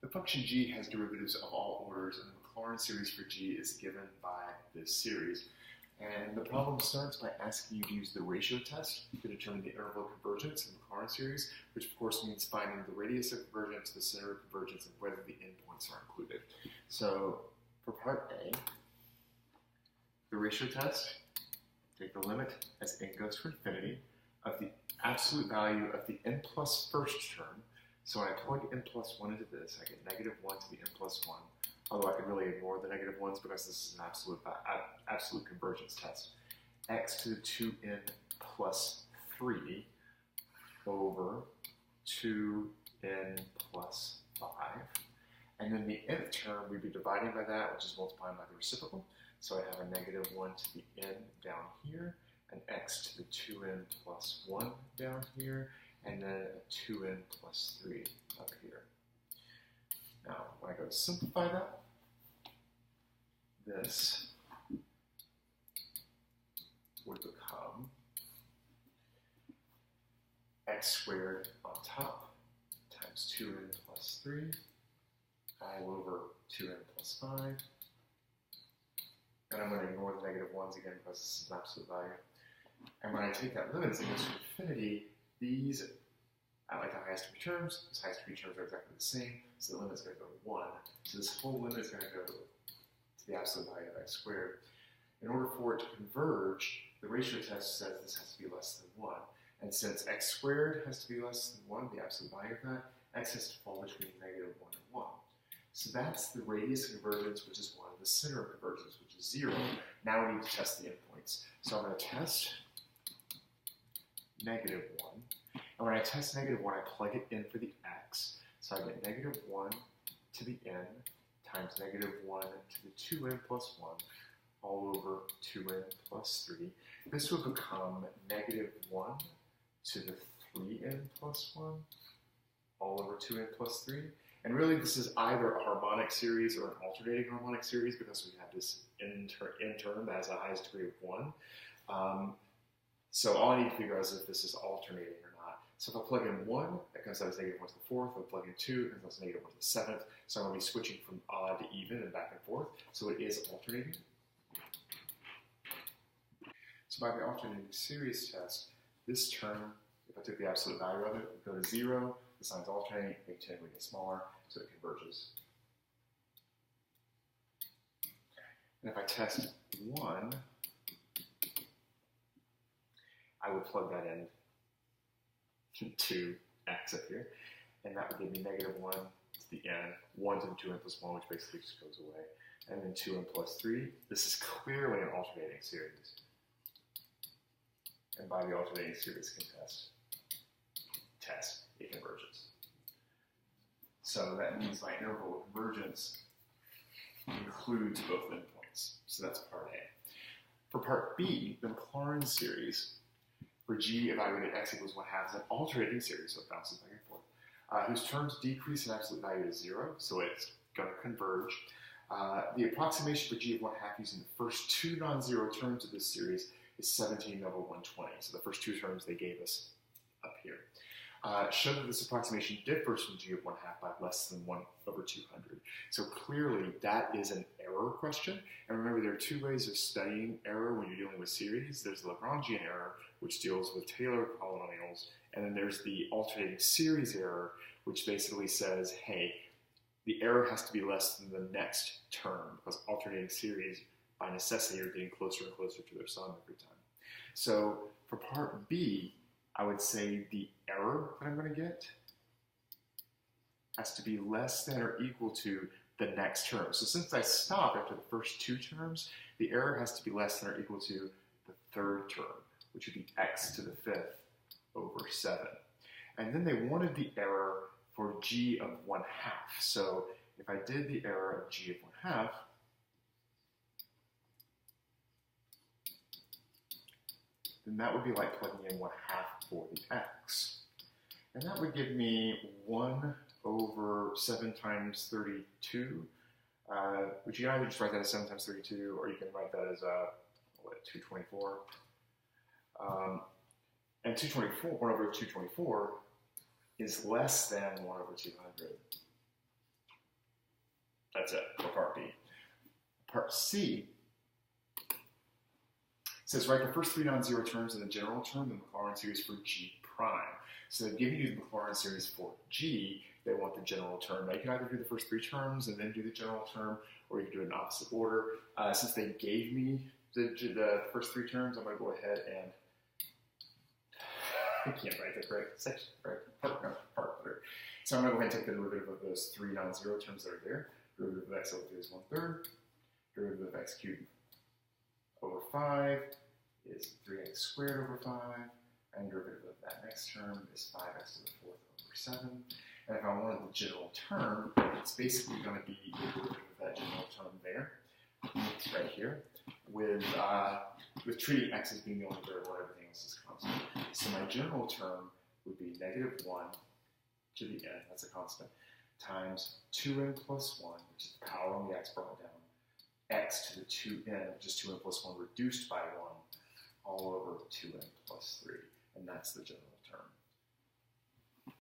The function g has derivatives of all orders, and the Maclaurin series for g is given by this series. And the problem starts by asking you to use the ratio test to determine the interval of convergence in the Maclaurin series, which of course means finding the radius of convergence, the center of convergence, and whether the endpoints are included. So for part A, the ratio test, take the limit as n goes to infinity of the absolute value of the n plus first term. So when I plug n plus 1 into this, I get negative 1 to the n plus 1. Although I can really ignore the negative ones because this is an absolute convergence test. X to the 2n plus 3 over 2n plus 5. And then the nth term, we'd be dividing by that, which is multiplying by the reciprocal. So I have a negative 1 to the n down here, an x to the 2n plus 1 down here, and then a 2n plus 3 up here. Now, when I go to simplify that, this would become x squared on top times 2n plus 3 all over 2n plus 5. And I'm going to ignore the negative ones again because this is an absolute value. And when I take that limit as it goes to infinity, these, at like the highest degree terms, these highest degree terms are exactly the same, so the limit's going to go to 1. So this whole limit is going to go to the absolute value of x squared. In order for it to converge, the ratio test says this has to be less than 1. And since x squared has to be less than 1, the absolute value of that, x has to fall between negative 1 and 1. So that's the radius of convergence, which is 1, the center of convergence, which is 0. Now we need to test the endpoints. So I'm going to test negative 1. And when I test negative 1, I plug it in for the x. So I get negative 1 to the n times negative 1 to the 2n plus 1 all over 2n plus 3. This will become negative 1 to the 3n plus 1 all over 2n plus 3. And really this is either a harmonic series or an alternating harmonic series because we have this n term that has a highest degree of 1. So all I need to figure out is if this is alternating or not. So if I plug in 1, that comes out as negative 1 to the 4th. If I plug in 2, it comes out as negative 1 to the 7th. So I'm going to be switching from odd to even and back and forth. So it is alternating. So by the alternating series test, this term, if I took the absolute value of it, would go to 0. The signs alternate, make 10 would get smaller, so it converges. And if I test 1, I would plug that in to x up here, and that would give me negative 1 to the n, 1 to the 2n plus 1, which basically just goes away, and then 2n plus 3. This is clearly an alternating series. And by the alternating series can test it converges. So that means my interval of convergence includes both endpoints. So that's part A. For part B, the Maclaurin series for g evaluated x equals 1/2 is an alternating series, so it bounces back and forth, whose terms decrease in absolute value to 0, so it's going to converge. The approximation for g of 1/2 using the first two non-zero terms of this series is 17 over 120, so the first two terms they gave us up here. Show that this approximation differs from g of 1/2 by less than 1 over 200. So clearly that is an error question. And remember, there are two ways of studying error when you're dealing with series. There's the Lagrangian error, which deals with Taylor polynomials. And then there's the alternating series error, which basically says, hey, the error has to be less than the next term, because alternating series, by necessity, are getting closer and closer to their sum every time. So for part B, I would say the error that I'm going to get has to be less than or equal to the next term. So since I stop after the first two terms, the error has to be less than or equal to the third term, which would be x to the 5th over 7. And then they wanted the error for g of 1/2. So if I did the error of g of 1/2, then that would be like plugging in 1/2 for the x. And that would give me 1 over 7 times 32, which you can either just write that as 7 times 32, or you can write that as 224. And 224, 1 over 224 is less than 1 over 200. That's it for part B. Part C says write the first three non-zero terms in the general term, the Maclaurin series for G prime. So they've given you the Maclaurin series for G. They want the general term. Now you can either do the first three terms and then do the general term, or you can do it in opposite order. Since they gave me the first three terms, I'm going to go ahead and I can't write the correct section, right? Part three. So I'm going to go ahead and take the derivative of those three non-zero terms that are there. Derivative of x over 3 is 1/3. Derivative of x cubed over 5 is 3x squared over 5. And derivative of that next term is 5x to the 4th over 7. And if I wanted the general term, it's basically going to be the derivative of that general term there. It's right here. With treating x as being the only variable, everything else is constant. So my general term would be -1 to the n, that's a constant, times 2n plus 1, which is the power on the x brought down, x to the 2n, which is 2n plus 1 reduced by 1, all over 2n plus 3. And that's the general term.